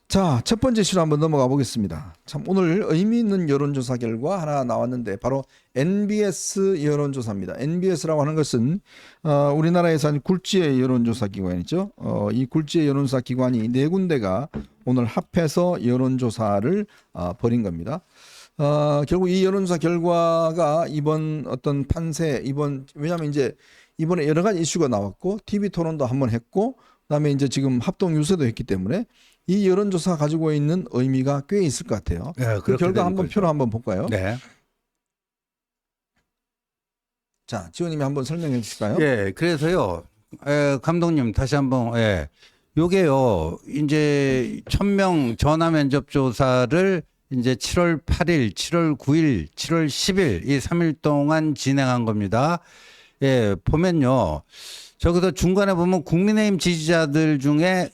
자, 첫 번째 시로 한번 넘어가 보겠습니다. 참 오늘 의미 있는 여론조사 결과 하나 나왔는데 바로 NBS 여론조사입니다. NBS라고 하는 것은 우리나라에서 한 굴지의 여론조사 기관이죠. 이 굴지의 여론조사 기관이 네 군데가 오늘 합해서 여론조사를 벌인 겁니다. 결국 이 여론조사 결과가 이번 어떤 판세, 왜냐하면 이제 이번에 여러 가지 이슈가 나왔고 TV 토론도 한번 했고 그다음에 이제 지금 합동 유세도 했기 때문에 이 여론조사 가지고 있는 의미가 꽤 있을 것 같아요. 네, 그 결과 한번 표로 한번 볼까요? 네. 자, 지호님이 한번 설명해 주실까요? 예, 그래서요, 감독님 다시 한번, 요게요, 이제 1000명 전화 면접 조사를 이제 7월 8일, 7월 9일, 7월 10일 이 3일 동안 진행한 겁니다. 예, 보면요. 저기서 중간에 보면 국민의힘 지지자들 중에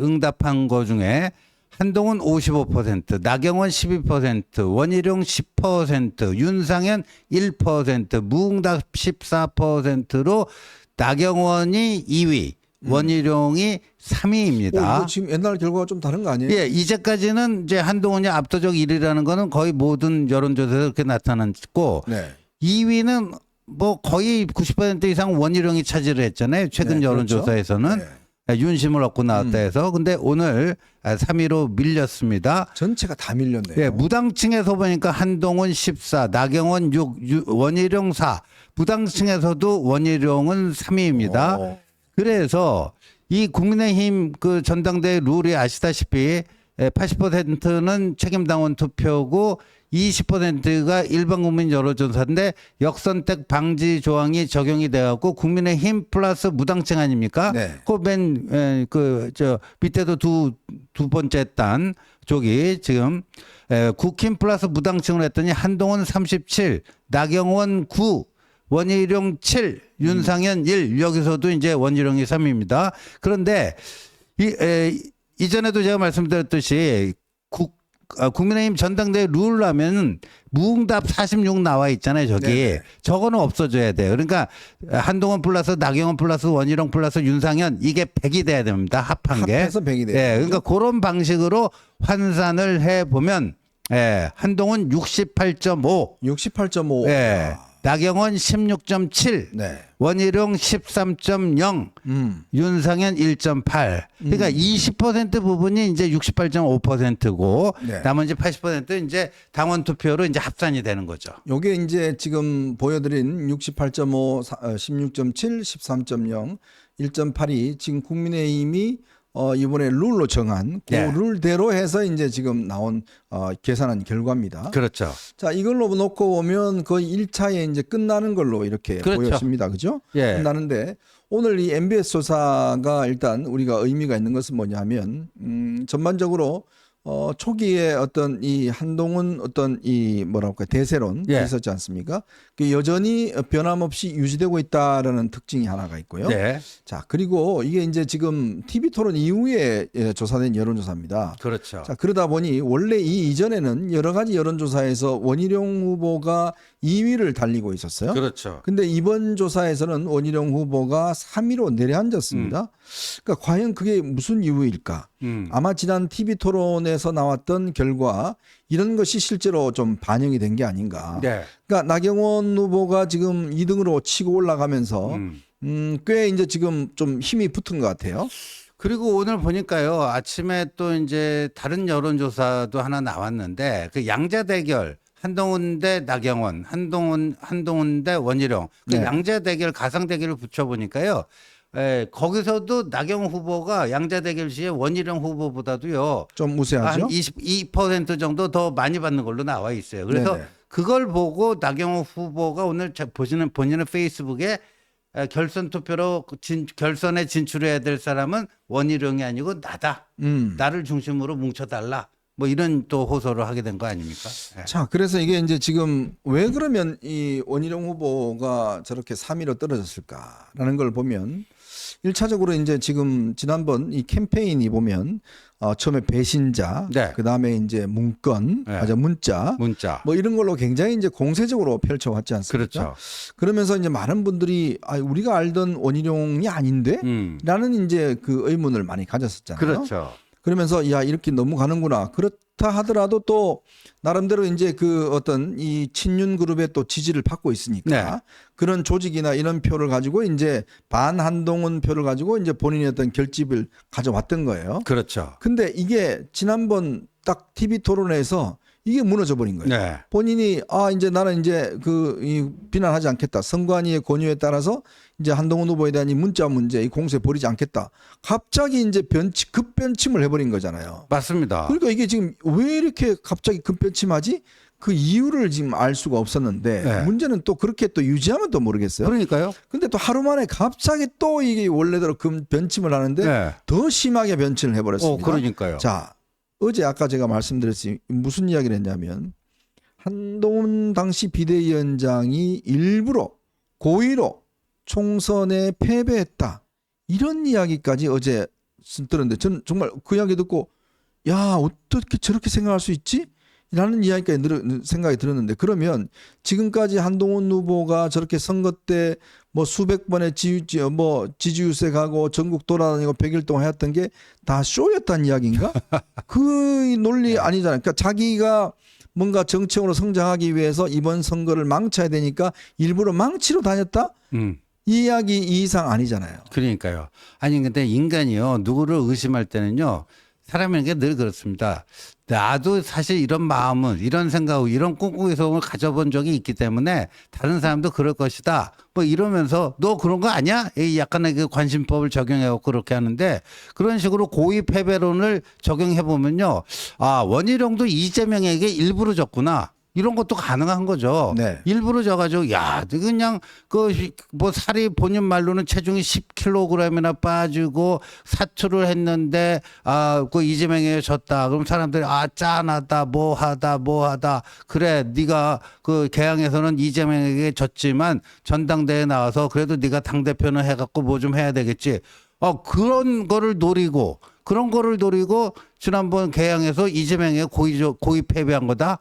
응답한 거 중에 한동훈 55%, 나경원 12%, 원희룡 10%, 윤상현 1%, 무응답 14%로 나경원이 2위, 원희룡이 3위입니다. 이거 지금 옛날 결과가 좀 다른 거 아니에요? 예, 이제까지는 이제 한동훈이 압도적 1위라는 거는 거의 모든 여론조사에서 그렇게 나타났고, 네. 2위는 뭐 거의 90% 이상 원희룡이 차지를 했잖아요. 최근 네, 여론조사에서는. 그렇죠. 윤심을 얻고 나왔다 해서. 근데 오늘 3위로 밀렸습니다. 전체가 다 밀렸네요. 예, 무당층에서 보니까 한동훈 14, 나경원 6, 원희룡 4. 무당층에서도 원희룡은 3위입니다. 그래서 이 국민의힘 그 전당대회 룰이 아시다시피 80%는 책임당원 투표고 20%가 일반 국민 여론조사인데 역선택 방지 조항이 적용이 돼갖고 국민의힘 플러스 무당층 아닙니까? 네. 저 밑에도 두 번째 단 쪽이 지금 국힘 플러스 무당층을 했더니 한동훈 37, 나경원 9, 원희룡 7, 윤상현 1. 여기서도 이제 원희룡이 3위입니다. 그런데 이전에도 제가 말씀드렸듯이 국민의힘 전당대회 룰라면 무응답 46 나와 있잖아요. 저기. 네네. 저거는 없어져야 돼요. 그러니까 한동훈 플러스 나경원 플러스 원희룡 플러스 윤상현 이게 100이 돼야 됩니다. 합한 게. 합해서 100이 돼요. 예, 그러니까 그런 방식으로 환산을 해보면 한동훈 68.5. 68.5. 예. 나경원 16.7, 네. 원희룡 13.0, 윤상현 1.8. 그러니까 20% 부분이 이제 68.5%고 네. 나머지 80% 이제 당원 투표로 이제 합산이 되는 거죠. 요게 이제 지금 보여드린 68.5, 16.7, 13.0, 1.8이 지금 국민의힘이 이번에 룰로 정한 그 네. 룰대로 해서 이제 지금 나온 계산한 결과입니다. 그렇죠. 자, 이걸로 놓고 보면 거의 1차에 이제 끝나는 걸로 이렇게 그렇죠. 보여집니다. 그죠? 예. 끝나는데 오늘 이 MBS 조사가 일단 우리가 의미가 있는 것은 뭐냐면 전반적으로 초기에 어떤 이 한동훈 어떤 이 뭐랄까 대세론 예. 있었지 않습니까? 그 여전히 변함없이 유지되고 있다라는 특징이 하나가 있고요. 네. 자, 그리고 이게 이제 지금 TV 토론 이후에 조사된 여론조사입니다. 그렇죠. 자, 그러다 보니 원래 이 이전에는 여러 가지 여론조사에서 원희룡 후보가 2위를 달리고 있었어요. 그렇죠. 근데 이번 조사에서는 원희룡 후보가 3위로 내려앉았습니다. 그러니까 과연 그게 무슨 이유일까? 아마 지난 TV 토론에서 나왔던 결과 이런 것이 실제로 좀 반영이 된 게 아닌가. 네. 그러니까 나경원 후보가 지금 2등으로 치고 올라가면서 꽤 이제 지금 좀 힘이 붙은 것 같아요. 그리고 오늘 보니까요, 아침에 또 이제 다른 여론조사도 하나 나왔는데 그 양자 대결 한동훈 대 나경원, 한동훈 대 원희룡 그 네. 양자 대결 가상 대결을 붙여보니까요. 거기서도 나경원 후보가 양자 대결 시에 원희룡 후보보다도요. 좀 우세하죠. 한 22% 정도 더 많이 받는 걸로 나와 있어요. 그래서 네네. 그걸 보고 나경원 후보가 오늘 보시는 본인의 페이스북에 결선 투표로 결선에 진출해야 될 사람은 원희룡이 아니고 나다. 나를 중심으로 뭉쳐달라. 뭐 이런 또 호소를 하게 된 거 아닙니까? 네. 자, 그래서 이게 이제 지금 왜 그러면 이 원희룡 후보가 저렇게 3위로 떨어졌을까라는 걸 보면 1차적으로 이제 지금 지난번 이 캠페인이 보면 처음에 배신자, 네. 그다음에 이제 문건, 네. 문자, 뭐 이런 걸로 굉장히 이제 공세적으로 펼쳐왔지 않습니까? 그렇죠. 그러면서 이제 많은 분들이 우리가 알던 원희룡이 아닌데? 라는 이제 그 의문을 많이 가졌었잖아요. 그렇죠. 그러면서 야 이렇게 넘어가는구나. 그렇다 하더라도 또 나름대로 이제 그 어떤 이 친윤 그룹의 또 지지를 받고 있으니까 네. 그런 조직이나 이런 표를 가지고 이제 반한동훈 표를 가지고 이제 본인의 어떤 결집을 가져왔던 거예요. 그렇죠. 근데 이게 지난번 딱 TV 토론회에서 이게 무너져 버린 거예요. 네. 본인이 이제 나는 이제 이 비난하지 않겠다. 선관위의 권유에 따라서 이제 한동훈 후보에 대한 이 문자 문제, 이 공세 버리지 않겠다. 갑자기 이제 급변침을 해버린 거잖아요. 맞습니다. 그러니까 이게 지금 왜 이렇게 갑자기 급변침하지? 그 이유를 지금 알 수가 없었는데 네. 문제는 또 그렇게 또 유지하면 또 모르겠어요. 그러니까요. 근데 또 하루 만에 갑자기 또 이게 원래대로 변침을 하는데 네. 더 심하게 변침을 해버렸습니다. 그러니까요. 자, 어제 아까 제가 말씀드렸지 무슨 이야기를 했냐면 한동훈 당시 비대위원장이 일부러 고의로 총선에 패배했다. 이런 이야기까지 어제 들었는데 저는 정말 그 이야기 듣고 야 어떻게 저렇게 생각할 수 있지? 라는 이야기까지 생각이 들었는데 그러면 지금까지 한동훈 후보가 저렇게 선거 때 뭐 수백 번의 지지율세 가고 전국 돌아다니고 100일 동안 했던 게 다 쇼였다는 이야기인가? 그 논리 아니잖아요. 그러니까 자기가 뭔가 정책으로 성장하기 위해서 이번 선거를 망쳐야 되니까 일부러 망치러 다녔다? 이 이야기 이 이상 아니잖아요. 그러니까요. 아니 근데 인간이요 누구를 의심할 때는요 사람에게 늘 그렇습니다. 나도 사실 이런 마음은 이런 생각, 이런 꿍꿍이 소음을 가져본 적이 있기 때문에 다른 사람도 그럴 것이다. 뭐 이러면서 너 그런 거 아니야? 약간의 그 관심법을 적용해갖고 그렇게 하는데 그런 식으로 고의 패배론을 적용해 보면요, 원희룡도 이재명에게 일부러 졌구나. 이런 것도 가능한 거죠. 네. 일부러 져가지고 야 그냥 뭐 살이 본인 말로는 체중이 10kg이나 빠지고 사투를 했는데 그 이재명에 졌다. 그럼 사람들이 짠하다 뭐하다 그래 네가 그 개항에서는 이재명에게 졌지만 전당대회에 나와서 그래도 네가 당대표는 해갖고 뭐 좀 해야 되겠지. 그런 거를 노리고 지난번 개항에서 이재명에 고의 패배한 거다.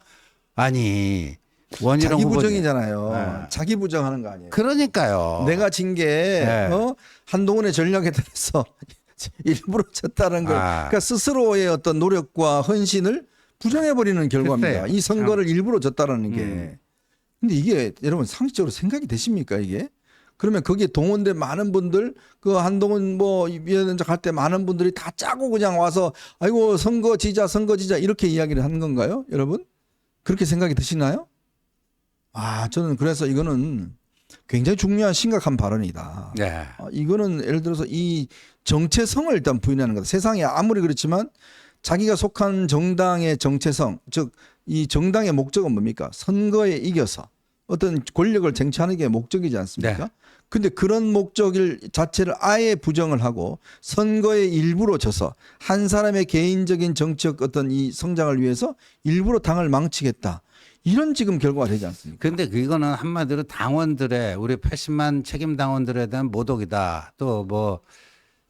아니 원희룡 자기 후보님. 부정이잖아요. 네. 자기 부정하는 거 아니에요. 그러니까요. 내가 진 게 네. 한동훈의 전략에 따라서 일부러 졌다는 걸 그러니까 스스로의 어떤 노력과 헌신을 부정해버리는 결과입니다. 글쎄요. 이 선거를 일부러 졌다라는 게. 근데 이게 여러분 상식적으로 생각이 되십니까 이게? 그러면 거기에 동원된 많은 분들 그 한동훈 위원장 할 때 많은 분들이 다 짜고 그냥 와서 아이고 선거 지자 이렇게 이야기를 한 건가요 여러분? 그렇게 생각이 드시나요? 저는 그래서 이거는 굉장히 중요한 심각한 발언이다. 네. 이거는 예를 들어서 이 정체성을 일단 부인하는 거다. 세상에 아무리 그렇지만 자기가 속한 정당의 정체성, 즉 이 정당의 목적은 뭡니까? 선거에 이겨서 어떤 권력을 쟁취하는 게 목적이지 않습니까? 네. 근데 그런 목적 자체를 아예 부정을 하고 선거에 일부러 져서 한 사람의 개인적인 정치적 어떤 이 성장을 위해서 일부러 당을 망치겠다. 이런 지금 결과가 되지 않습니까? 근데 그거는 한마디로 당원들의 우리 80만 책임 당원들에 대한 모독이다. 또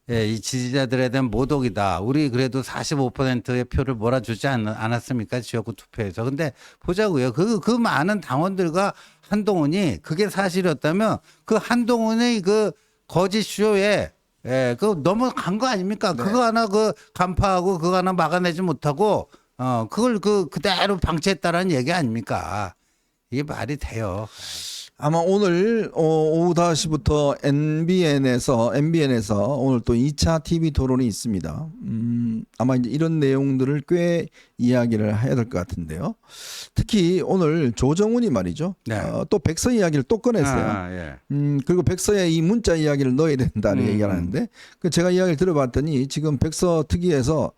이 지지자들에 대한 모독이다. 우리 그래도 45%의 표를 몰아주지 않았습니까? 지역구 투표에서. 근데 보자고요. 그 많은 당원들과 한동훈이 그게 사실이었다면 그 한동훈의 그 거짓 쇼에 그 넘어간 거 아닙니까? 네. 그거 하나 간파하고 그거 하나 막아내지 못하고 그걸 그대로 방치했다라는 얘기 아닙니까? 이게 말이 돼요. 아마 오늘 오후 5시부터 MBN에서 오늘 또 2차 TV 토론이 있습니다. 아마 이제 이런 내용들을 꽤 이야기를 해야 될 것 같은데요. 특히 오늘 조정훈이 말이죠. 네. 또 백서 이야기를 또 꺼냈어요. 예. 그리고 백서에 이 문자 이야기를 넣어야 된다는 얘기를 하는데 제가 이야기를 들어봤더니 지금 백서 특위에서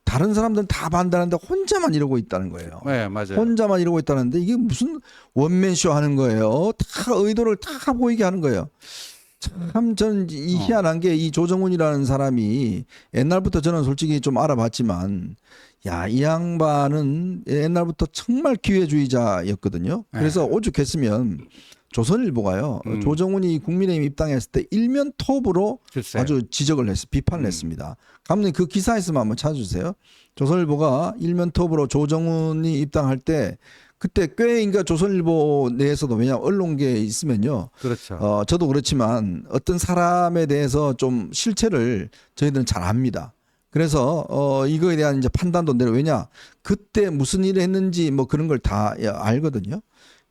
다른 사람들은 다 반대하는데 혼자만 이러고 있다는 거예요. 네, 맞아요. 혼자만 이러고 있다는데 이게 무슨 원맨쇼 하는 거예요. 다 의도를 다 보이게 하는 거예요. 참 저는 이 희한한 게 이 조정훈이라는 사람이 옛날부터 저는 솔직히 좀 알아봤지만 이 양반은 옛날부터 정말 기회주의자였거든요. 그래서 오죽했으면 조선일보가요. 조정훈이 국민의힘 입당했을 때 일면 톱으로 글쎄요. 아주 지적을 했어요. 비판을 했습니다. 감독님 그 기사에서만 한번 찾아주세요. 조선일보가 일면 톱으로 조정훈이 입당할 때 그때 꽤 인가 조선일보 내에서도 왜냐하면 언론계에 있으면요. 그렇죠. 저도 그렇지만 어떤 사람에 대해서 좀 실체를 저희들은 잘 압니다. 그래서 이거에 대한 이제 판단도 내려 왜냐 그때 무슨 일을 했는지 뭐 그런 걸 다 알거든요.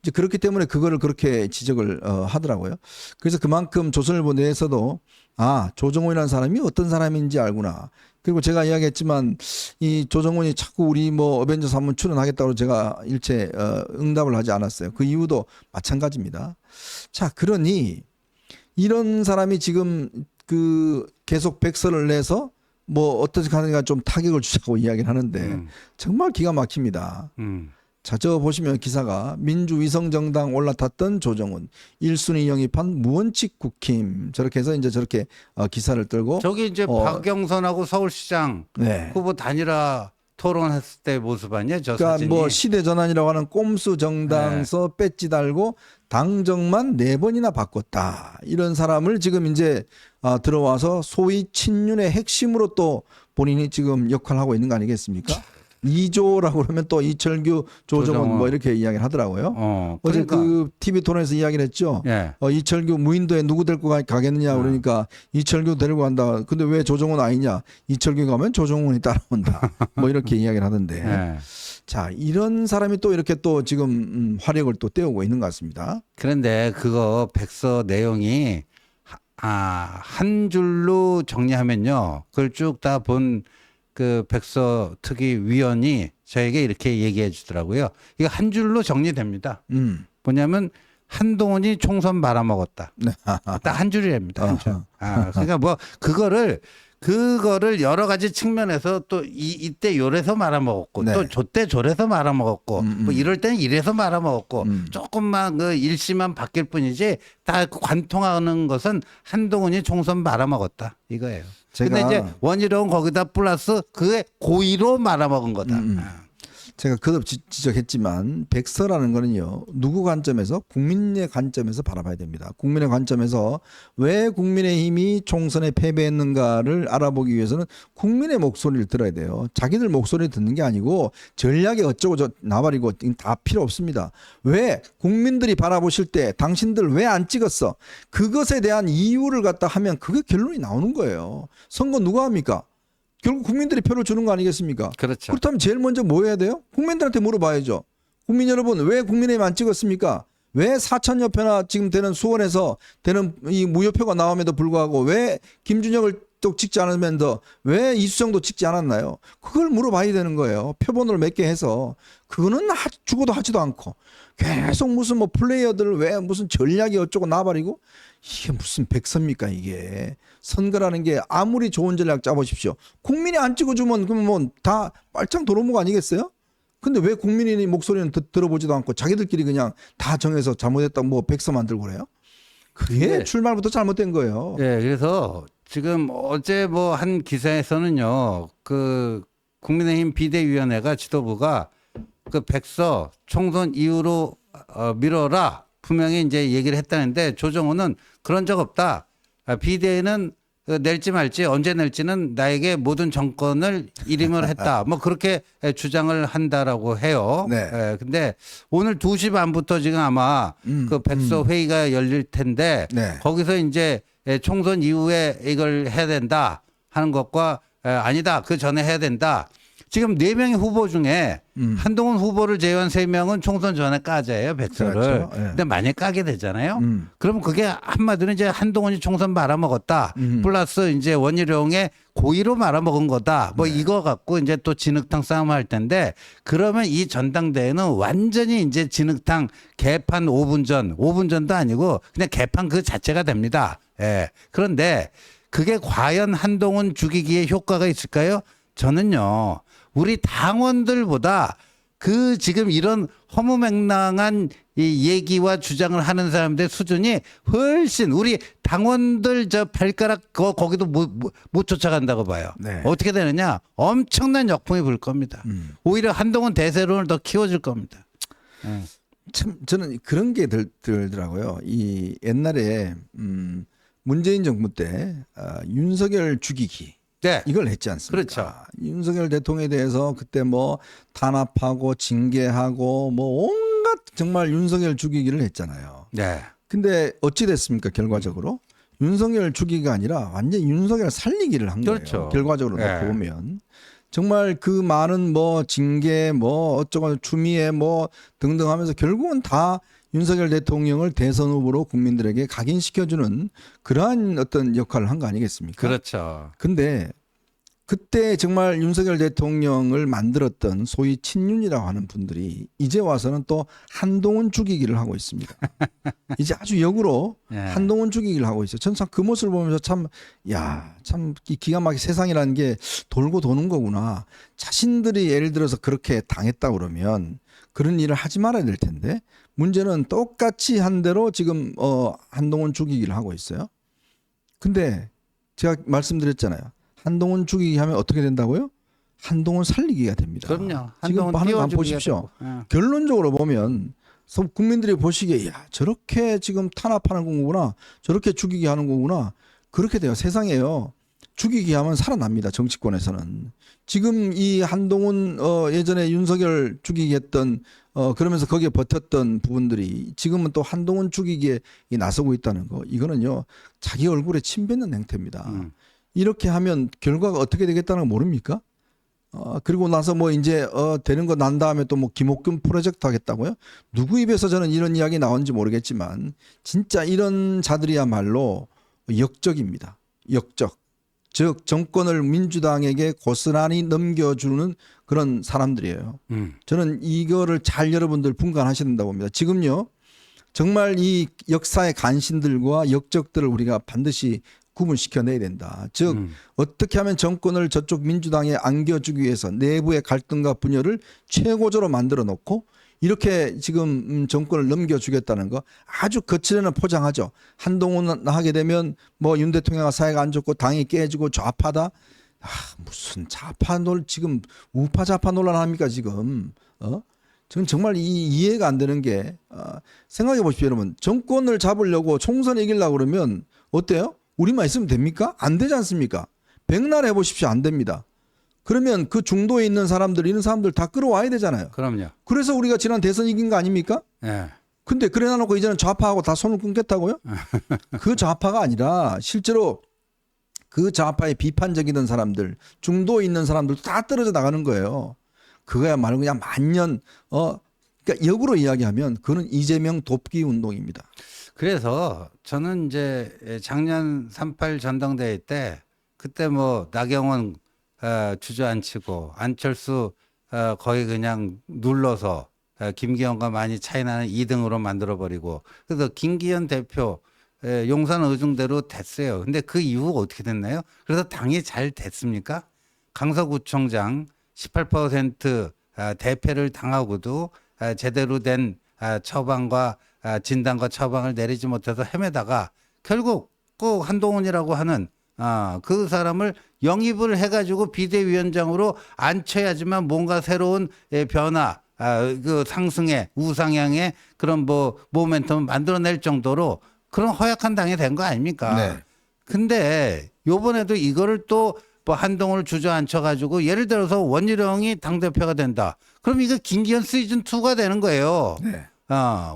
이제 그렇기 때문에 그거를 그렇게 지적을 하더라고요. 그래서 그만큼 조선일보 내에서도 조정훈이라는 사람이 어떤 사람인지 알구나. 그리고 제가 이야기했지만 이 조정훈이 자꾸 우리 뭐 어벤져스 한번 출연하겠다고 제가 일체 응답을 하지 않았어요. 그 이유도 마찬가지입니다. 자, 그러니 이런 사람이 지금 그 계속 백서를 내서 뭐 어떻게 하는가 좀 타격을 주자고 이야기를 하는데 정말 기가 막힙니다. 자, 저 보시면 기사가 민주위성정당 올라탔던 조정훈 1순위 영입한 무원칙 국힘 저렇게 해서 이제 저렇게 기사를 떨고 저기 이제 박영선하고 서울시장 네. 후보 단일화 토론했을 때 모습 아니야? 저 그러니까 사진이. 뭐 시대전환이라고 하는 꼼수 정당서 배지 달고 당정만 4번이나 바꿨다. 이런 사람을 지금 이제 들어와서 소위 친윤의 핵심으로 또 본인이 지금 역할을 하고 있는 거 아니겠습니까? 2조라고 그러면 또 이철규, 조정훈 뭐 이렇게 이야기를 하더라고요. 어제 그러니까. 그 TV 토론에서 이야기를 했죠. 예. 이철규 무인도에 누구 데리고 가겠느냐 그러니까 이철규 데리고 간다. 근데 왜 조정훈 아니냐? 이철규 가면 조정훈이 따라온다. 뭐 이렇게 이야기를 하던데. 예. 자, 이런 사람이 또 이렇게 또 지금 화력을 또 떼우고 있는 것 같습니다. 그런데 그거 백서 내용이 한 줄로 정리하면요. 그걸 쭉 다 본 그 백서 특위 위원이 저에게 이렇게 얘기해 주더라고요. 이거 한 줄로 정리됩니다. 뭐냐면 한동훈이 총선 말아먹었다. 딱 한 줄이랍니다. 한 줄. 그러니까 뭐 그거를 여러 가지 측면에서 또 이때 요래서 말아먹었고 네. 또 저때 저래서 말아먹었고 뭐 이럴 때는 이래서 말아먹었고 조금만 그 일시만 바뀔 뿐이지 다 관통하는 것은 한동훈이 총선 말아먹었다 이거예요. 근데 이제 원희룡은 거기다 플러스 그의 고의로 말아먹은 거다. 제가 거듭 지적했지만 백서라는 거는요. 누구 관점에서 국민의 관점에서 바라봐야 됩니다. 국민의 관점에서 왜 국민의힘이 총선에 패배했는가를 알아보기 위해서는 국민의 목소리를 들어야 돼요. 자기들 목소리를 듣는 게 아니고 전략이 어쩌고 나발이고 다 필요 없습니다. 왜 국민들이 바라보실 때 당신들 왜 안 찍었어? 그것에 대한 이유를 갖다 하면 그게 결론이 나오는 거예요. 선거 누가 합니까? 결국 국민들이 표를 주는 거 아니겠습니까? 그렇죠. 그렇다면 제일 먼저 뭐 해야 돼요? 국민들한테 물어봐야죠. 국민 여러분 왜 국민의힘 안 찍었습니까? 왜 4천여 표나 지금 되는 수원에서 되는 이 무효표가 나옴에도 불구하고 왜 김준혁을 또 찍지 않으면서 왜 이수정도 찍지 않았나요? 그걸 물어봐야 되는 거예요. 표본을 몇 개 해서 그거는 죽어도 하지도 않고 계속 무슨 뭐 플레이어들 왜 무슨 전략이 어쩌고 나발이고 이게 무슨 백서입니까 이게. 선거라는 게 아무리 좋은 전략 짜보십시오. 국민이 안 찍어주면 그러면 뭐 다 빨창 도루묵 아니겠어요? 근데 왜 국민의 목소리는 들어보지도 않고 자기들끼리 그냥 다 정해서 잘못했다고 뭐 백서 만들고 그래요? 그게 출발부터 잘못된 거예요. 네, 그래서 지금 어제 뭐 한 기사에서는요, 그 국민의힘 비대위원회가 지도부가 그 백서 총선 이후로 미뤄라 분명히 이제 얘기를 했다는데 조정훈은 그런 적 없다. 비대위는 낼지 말지 언제 낼지는 나에게 모든 정권을 일임을 했다. 뭐 그렇게 주장을 한다라고 해요. 네. 근데 오늘 2시 반부터 지금 아마 그 백서 회의가 열릴 텐데 네. 거기서 이제 총선 이후에 이걸 해야 된다 하는 것과 아니다. 그 전에 해야 된다. 지금 4명의 후보 중에 한동훈 후보를 제외한 3명은 총선 전에 까자예요, 백서를. 그렇죠. 예. 근데 만약 까게 되잖아요. 그러면 그게 한마디로 이제 한동훈이 총선 말아먹었다. 플러스 이제 원희룡의 고의로 말아먹은 거다. 뭐 이거 갖고 이제 또 진흙탕 싸움을 할 텐데 그러면 이 전당대회는 완전히 이제 진흙탕 개판 5분 전도 아니고 그냥 개판 그 자체가 됩니다. 예. 그런데 그게 과연 한동훈 죽이기에 효과가 있을까요? 저는요. 우리 당원들보다 그 지금 이런 허무맹랑한 이 얘기와 주장을 하는 사람들 수준이 훨씬 우리 당원들 저 발가락 거기도 못 쫓아간다고 봐요. 네. 어떻게 되느냐? 엄청난 역풍이 불 겁니다. 오히려 한동훈 대세론을 더 키워줄 겁니다. 참 저는 그런 게 들더라고요. 이 옛날에 문재인 정부 때 윤석열 죽이기. 네. 이걸 했지 않습니까? 그렇죠. 윤석열 대통령에 대해서 그때 뭐 탄압하고 징계하고 뭐 온갖 정말 윤석열 죽이기를 했잖아요. 네. 근데 어찌 됐습니까? 결과적으로 윤석열 죽이기가 아니라 완전 윤석열 살리기를 한 거예요. 그렇죠. 결과적으로 예. 놓고 보면 정말 그 많은 뭐 징계 뭐 어쩌고 추미애 뭐 등등 하면서 결국은 다 윤석열 대통령을 대선 후보로 국민들에게 각인시켜주는 그러한 어떤 역할을 한 거 아니겠습니까? 그렇죠. 근데 그때 정말 윤석열 대통령을 만들었던 소위 친윤이라고 하는 분들이 이제 와서는 또 한동훈 죽이기를 하고 있습니다. 이제 아주 역으로 예. 한동훈 죽이기를 하고 있어요. 저는 참 그 모습을 보면서 참 기가 막히게 세상이라는 게 돌고 도는 거구나. 자신들이 예를 들어서 그렇게 당했다 그러면 그런 일을 하지 말아야 될 텐데 문제는 똑같이 한 대로 지금 한동훈 죽이기를 하고 있어요. 근데 제가 말씀드렸잖아요. 한동훈 죽이기 하면 어떻게 된다고요? 한동훈 살리기가 됩니다. 그럼요. 지금 하는 거 한번 띄워주기가 보십시오. 되고. 예. 결론적으로 보면 국민들이 보시기에 야 저렇게 지금 탄압하는 거구나, 저렇게 죽이게 하는 거구나, 그렇게 돼요. 세상에요. 죽이기 하면 살아납니다. 정치권에서는. 지금 이 한동훈 예전에 윤석열 죽이게 했던 그러면서 거기에 버텼던 부분들이 지금은 또 한동훈 죽이기에 나서고 있다는 거, 이거는요 자기 얼굴에 침 뱉는 행태입니다. 이렇게 하면 결과가 어떻게 되겠다는 거 모릅니까? 그리고 나서 뭐 이제 되는 거 난 다음에 또 뭐 김옥균 프로젝트 하겠다고요? 누구 입에서 저는 이런 이야기 나온지 모르겠지만 진짜 이런 자들이야말로 역적입니다. 역적. 즉 정권을 민주당에게 고스란히 넘겨주는 그런 사람들이에요. 저는 이거를 잘 여러분들 분간하셔야 된다고 봅니다. 지금요 정말 이 역사의 간신들과 역적들을 우리가 반드시 구분시켜내야 된다. 즉 어떻게 하면 정권을 저쪽 민주당에 안겨주기 위해서 내부의 갈등과 분열을 최고조로 만들어 놓고 이렇게 지금 정권을 넘겨주겠다는 거 아주 거칠게는 포장하죠. 한동훈 하게 되면 뭐 윤 대통령과 사이가 안 좋고 당이 깨지고 좌파다. 무슨 좌파 지금 우파 좌파 논란합니까 지금? 저는 정말 이해가 안 되는 게 생각해 보십시오 여러분. 정권을 잡으려고 총선 이기려고 그러면 어때요? 우리만 있으면 됩니까? 안 되지 않습니까? 백날 해보십시오. 안 됩니다. 그러면 그 중도에 있는 사람들, 이런 사람들 다 끌어와야 되잖아요. 그럼요. 그래서 우리가 지난 대선 이긴 거 아닙니까? 예. 근데 그래 놔놓고 이제는 좌파하고 다 손을 끊겠다고요? 그 좌파가 아니라 실제로 그 좌파에 비판적이던 사람들, 중도에 있는 사람들도 다 떨어져 나가는 거예요. 그거야말로 그냥 만년, 그러니까 역으로 이야기하면 그거는 이재명 돕기 운동입니다. 그래서 저는 이제 작년 3.8 전당대회 때 그때 뭐 나경원 주저앉히고 안철수 거의 그냥 눌러서 김기현과 많이 차이 나는 2등으로 만들어버리고 그래서 김기현 대표 용산 의중대로 됐어요. 근데 그 이후 어떻게 됐나요? 그래서 당이 잘 됐습니까? 강서구청장 18% 대패를 당하고도 제대로 된 처방과 진단과 처방을 내리지 못해서 헤매다가 결국 그 한동훈이라고 하는 그 사람을 영입을 해가지고 비대위원장으로 앉혀야지만 뭔가 새로운 변화, 그 상승의 우상향의 그런 뭐 모멘텀을 만들어낼 정도로 그런 허약한 당이 된 거 아닙니까? 네. 근데 요번에도 이거를 또 뭐 한동훈을 주저앉혀가지고 예를 들어서 원희룡이 당대표가 된다. 그럼 이거 김기현 시즌 2가 되는 거예요. 네.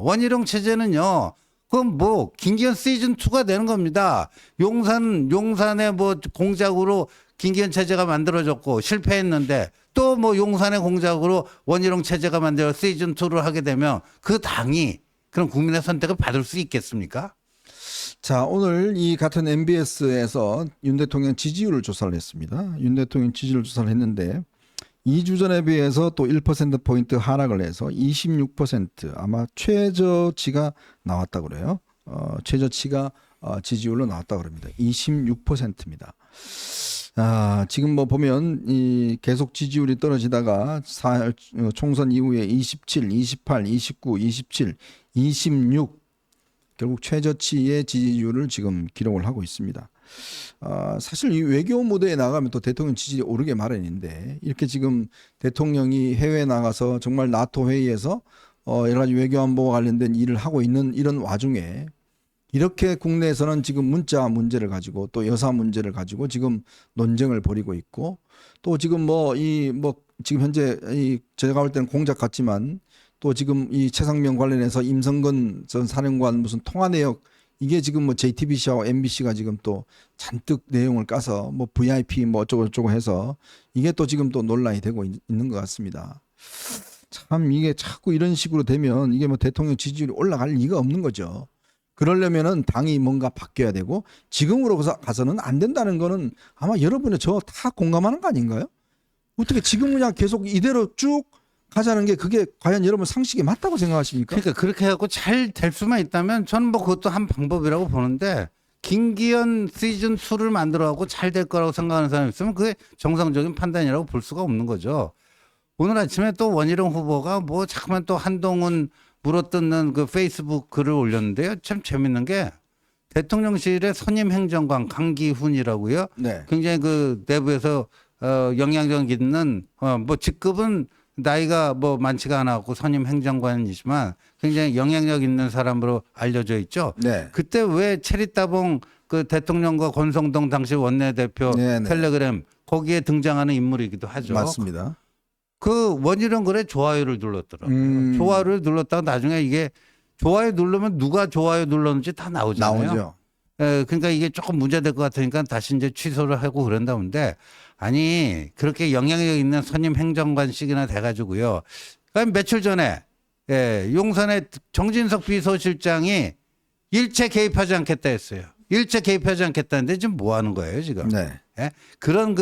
원희룡 체제는요. 그럼 뭐 김기현 시즌 2가 되는 겁니다. 용산의 뭐 공작으로 김기현 체제가 만들어졌고 실패했는데 또 뭐 용산의 공작으로 원희룡 체제가 만들어 시즌 2를 하게 되면 그 당이 그럼 국민의 선택을 받을 수 있겠습니까? 자, 오늘 이 같은 MBS에서 윤 대통령 지지율을 조사를 했습니다. 윤 대통령 지지율 조사를 했는데 2주 전에 비해서 또 1%포인트 하락을 해서 26% 아마 최저치가 나왔다 그래요. 최저치가 지지율로 나왔다 그럽니다. 26%입니다. 지금 뭐 보면 이 계속 지지율이 떨어지다가 총선 이후에 27, 28, 29, 27, 26 결국 최저치의 지지율을 지금 기록을 하고 있습니다. 사실 이 외교 무대에 나가면 또 대통령 지지율이 오르게 마련인데 이렇게 지금 대통령이 해외에 나가서 정말 나토 회의에서 여러 가지 외교안보와 관련된 일을 하고 있는 이런 와중에 이렇게 국내에서는 지금 문자 문제를 가지고 또 여사 문제를 가지고 지금 논쟁을 벌이고 있고 또 지금 지금 현재 제가 볼 때는 공작 같지만 또 지금 이 최상명 관련해서 임성근 전 사령관 무슨 통화 내역 이게 지금 뭐 JTBC하고 MBC가 지금 또 잔뜩 내용을 까서 뭐 VIP 뭐 어쩌고 해서 이게 또 지금 또 논란이 되고 있는 것 같습니다. 참 이게 자꾸 이런 식으로 되면 이게 뭐 대통령 지지율이 올라갈 리가 없는 거죠. 그러려면은 당이 뭔가 바뀌어야 되고 지금으로 가서는 안 된다는 거는 아마 여러분이 저 다 공감하는 거 아닌가요? 어떻게 지금 그냥 계속 이대로 쭉 가자는 게 그게 과연 여러분 상식에 맞다고 생각하십니까? 그러니까 그렇게 해갖고 잘 될 수만 있다면 저는 뭐 그것도 한 방법이라고 보는데 김기현 시즌 2를 만들어갖고 잘 될 거라고 생각하는 사람이 있으면 그게 정상적인 판단이라고 볼 수가 없는 거죠. 오늘 아침에 또 원희룡 후보가 뭐 자꾸만 또 한동훈 물어뜯는 그 페이스북 글을 올렸는데요. 참 재밌는 게 대통령실의 선임 행정관 강기훈이라고요. 네. 굉장히 그 내부에서 영향력 있는 뭐 직급은 나이가 뭐 많지가 않았고 선임 행정관이지만 굉장히 영향력 있는 사람으로 알려져 있죠. 네. 그때 왜 체리따봉 그 대통령과 권성동 당시 원내대표 네네. 텔레그램 거기에 등장하는 인물이기도 하죠. 맞습니다. 그 원희룡 글에 좋아요를 눌렀더라고요. 좋아요를 눌렀다가 나중에 이게 좋아요 누르면 누가 좋아요 눌렀는지 다 나오잖아요. 나오죠. 그러니까 이게 조금 문제될 것 같으니까 다시 이제 취소를 하고 그런다는데 아니 그렇게 영향력 있는 선임 행정관식이나 돼가지고요. 그러니까 며칠 전에 용산의 정진석 비서실장이 일체 개입하지 않겠다 했어요. 일체 개입하지 않겠다는데 지금 뭐 하는 거예요 지금? 네. 예? 그런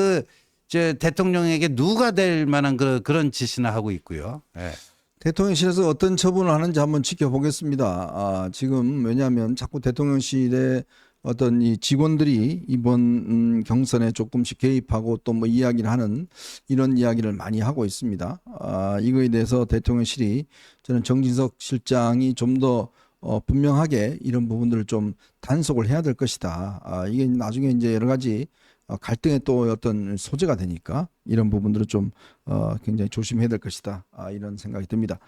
대통령에게 누가 될 만한 그런 짓이나 하고 있고요. 예. 대통령실에서 어떤 처분을 하는지 한번 지켜보겠습니다. 지금 왜냐하면 자꾸 대통령실에 어떤 이 직원들이 이번 경선에 조금씩 개입하고 또 뭐 이야기를 하는 이런 이야기를 많이 하고 있습니다. 이거에 대해서 대통령실이 저는 정진석 실장이 좀 더 분명하게 이런 부분들을 좀 단속을 해야 될 것이다. 이게 나중에 이제 여러 가지 갈등의 또 어떤 소재가 되니까 이런 부분들을 좀 굉장히 조심해야 될 것이다. 이런 생각이 듭니다.